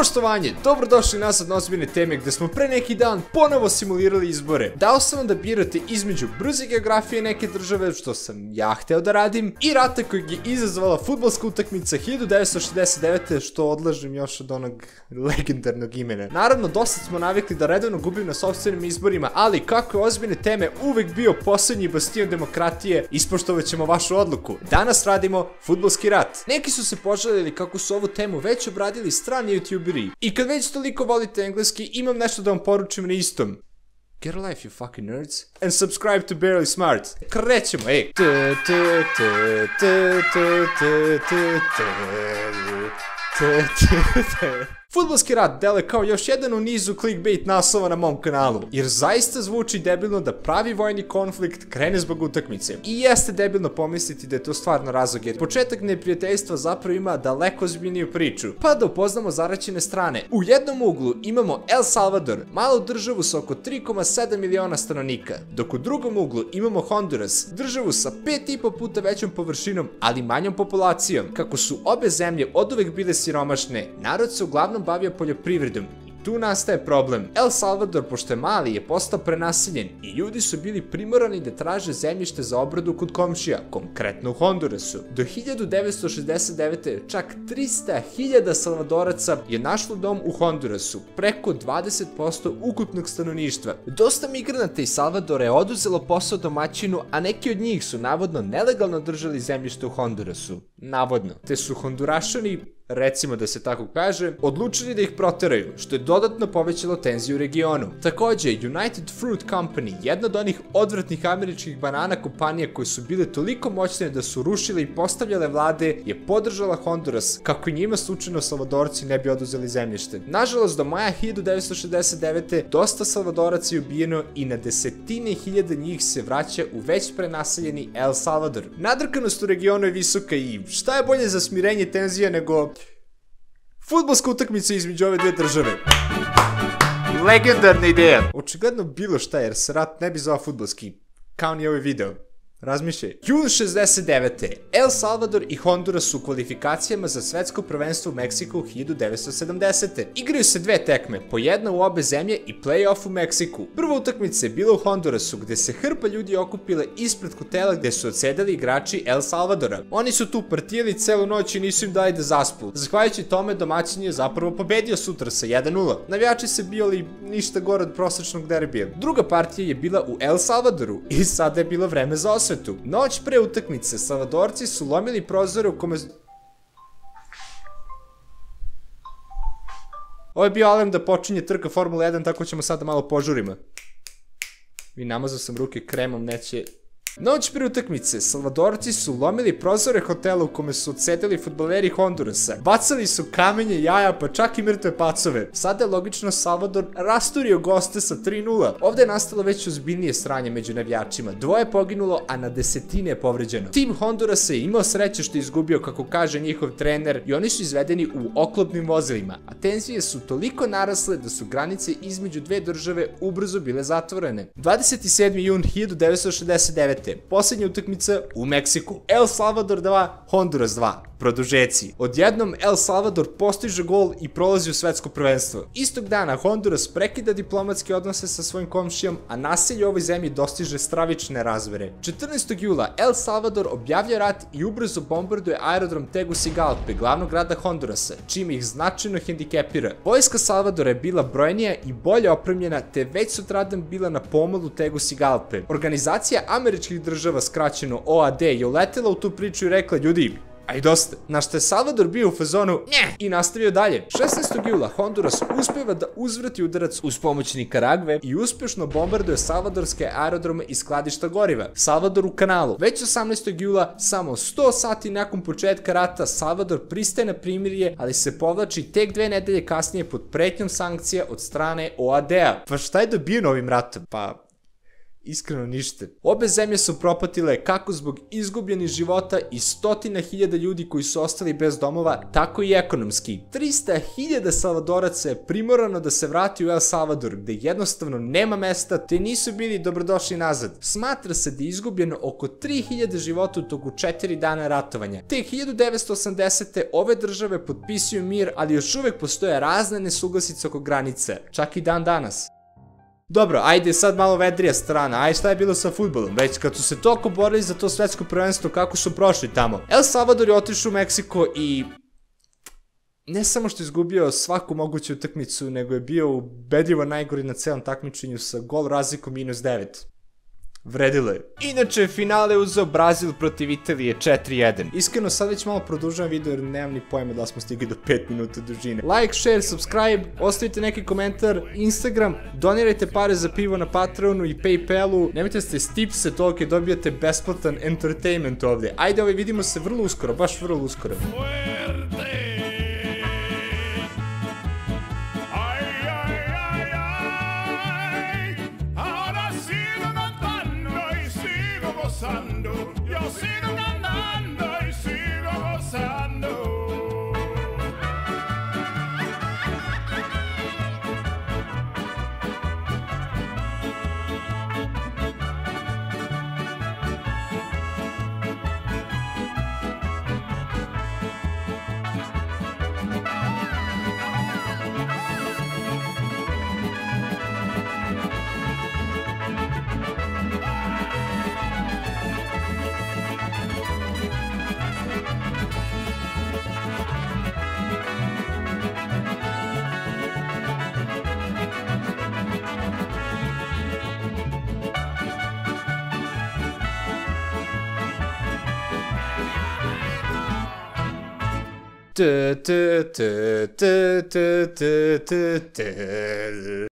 Poštovanje, dobrodošli nazad na ozbiljne teme gde smo pre neki dan ponovo simulirali izbore. Dao sam vam da birate između brze geografije neke države, što sam ja hteo da radim, i rata kojeg je izazvala fudbalska utakmica 1969. što odlažem još od onog legendarnog imena. Naravno, dosta smo navikli da redovno gubim na sopstvenim izborima, ali kako je ozbiljne teme uvek bio poslednji bastion demokratije, ispoštovat ćemo vašu odluku. Danas radimo fudbalski rat. Neki su se požalili kako su ovu temu već obradili strani youtuberi. I kad već toliko volite engleski, imam nešto da vam poručim na istom. Get a life, you fucking nerds. And subscribe to Barely Smart. Krećemo, ej. Fudbalski rat deluje kao još jedan u nizu clickbait naslova na mom kanalu, jer zaista zvuči debilno da pravi vojni konflikt krene zbog utakmice. I jeste debilno pomisliti da je to stvarno razlog, jer početak neprijateljstva zapravo ima daleko ozbiljniju priču. Pa da upoznamo zaraćene strane. U jednom uglu imamo El Salvador, malu državu sa oko 3,7 miliona stanovnika, dok u drugom uglu imamo Honduras, državu sa 5,5 puta većom površinom, ali manjom populacijom. Kako su obe zemlje oduvek bile siromašne, narod se uglavnom bavio poljoprivredom. Tu nastaje problem. El Salvador, pošto je mali, je postao prenaseljen i ljudi su bili primorani da traže zemljište za obradu kod komšija, konkretno u Hondurasu. Do 1969. čak 300.000 Salvadoraca je našlo dom u Hondurasu, preko 20% ukupnog stanovništva. Dosta migranata iz Salvadora je oduzelo posao domaćinu, a neki od njih su navodno nelegalno držali zemljište u Hondurasu. Navodno. Te su Hondurašani, recimo da se tako kaže, odlučili da ih proteraju, što je dodatno povećalo tenziju u regionu. Takođe, United Fruit Company, jedna od onih odvratnih američkih banana kompanija koje su bile toliko moćne da su rušile i postavljale vlade, je podržala Honduras kako i njima slučajno Salvadorci ne bi oduzeli zemljište. Nažalost, do maja 1969. dosta Salvadoraca je ubijeno i na desetine hiljada njih se vraća u već prenaseljeni El Salvador. Nadrkanost u regionu je visoka i šta je bolje za smirenje tenzija nego fudbalska utakmica između ove dve države. Legendarna ideja. Očigledno bilo šta, jer se rat ne bi zvao fudbalski, kao ni ovaj video. Razmišljaj. Jun 69. El Salvador i Honduras su u kvalifikacijama za svetsko prvenstvo u Meksiku 1970. Igraju se dve tekme, po jedna u obe zemlje i play-off u Meksiku. Prva utakmica je bila u Hondurasu, gde se hrpa ljudi okupile ispred hotela gde su odsedali igrači El Salvadora. Oni su tu partijeli celu noć i nisu im dali da zaspu. Zahvaljujući tome, domaćin je zapravo pobedio sutra sa 1:0. Navijači se bijali ništa gore od prosečnog derbija. Druga partija je bila u El Salvadoru i sada je bilo vreme za osvetu. Noć pre utakmice Salvadorci su lomili prozore u kome... Ovo je bio alarm da počinje trka Formula 1, tako ćemo sada malo požurimo. I namazao sam ruke kremom, neće... Noć pre utakmice, Salvadorci su lomili prozore hotela u kome su odsedeli fudbaleri Hondurasa. Bacali su kamenje, jaja, pa čak i mrtve pacove. Sada je logično Salvador rasturio goste sa 3:0. Ovde je nastalo već ozbiljnije sranje među navijačima. Dvoje je poginulo, a na desetine je povređeno. Tim Hondurasa je imao sreće što je izgubio, kako kaže njihov trener, i oni su izvedeni u oklopnim vozilima. A tenzije su toliko narasle da su granice između dve države ubrzo bile zatvorene. 27. jun 1969. Poslednja utakmica u Meksiku. El Salvador 2, Honduras 2. Produžeci. Odjednom El Salvador postiže gol i prolazi u svetsko prvenstvo. Istog dana Honduras prekida diplomatske odnose sa svojim komšijom, a nasilje u ovoj zemlji dostiže stravične razmere. 14. jula El Salvador objavlja rat i ubrzo bombarduje aerodrom Tegucigalpe, glavnog grada Hondurasa, čime ih značajno hendikepira. Vojska Salvadora je bila brojnija i bolje opremljena, te već sutradan bila na pomolu Tegucigalpe. Organizacija američkih država, skraćeno OAD, je uletela u tu priču i rekla: ljudi, a i dosta. Na što je Salvador bio u fazonu nje i nastavio dalje. 16. jula Honduras uspeva da uzvrati udarac uz pomoć Nikaragve i uspešno bombarduje salvadorske aerodrome i skladišta goriva. Salvador u kanalu. Već 18. jula, samo 100 sati nakon početka rata, Salvador pristaje na primirje, ali se povlači tek 2 nedelje kasnije pod pretnjom sankcija od strane OAD-a. Pa šta je dobio novim ratom? Pa... Iskreno ništa. Obe zemlje su propatile kako zbog izgubljenih života i 100.000 ljudi koji su ostali bez domova, tako i ekonomski. 300.000 Salvadoraca je primorano da se vrati u El Salvador, gde jednostavno nema mesta, te nisu bili dobrodošli nazad. Smatra se da je izgubljeno oko 3.000 života u toku 4 dana ratovanja. Te 1980. ove države potpisuju mir, ali još uvek postoje razne nesuglasice oko granice, čak i dan danas. Dobro, ajde sad malo vedrija strana, aj šta je bilo sa fudbalom, već kad su se toliko borili za to svetsko prvenstvo, kako su prošli tamo. El Salvador je otišao u Meksiko i ne samo što je izgubio svaku moguću utakmicu, nego je bio ubedljivo najgori na celom takmičenju sa gol razlikom -9. Vredilo je. Inače, finale je uzeo Brazil protiv Italije 4-1. Iskreno, sad već malo produžavam video jer nemam ni pojma da smo stigli do 5 minuta dužine. Like, share, subscribe, ostavite neki komentar, Instagram, donirajte pare za pivo na Patreonu i Paypalu, nemojte da ste stipse tolike, dobijate besplatan entertainment ovdje. Ajde, vidimo se vrlo uskoro, baš vrlo uskoro. Yo sigo cantando y sigo gozando.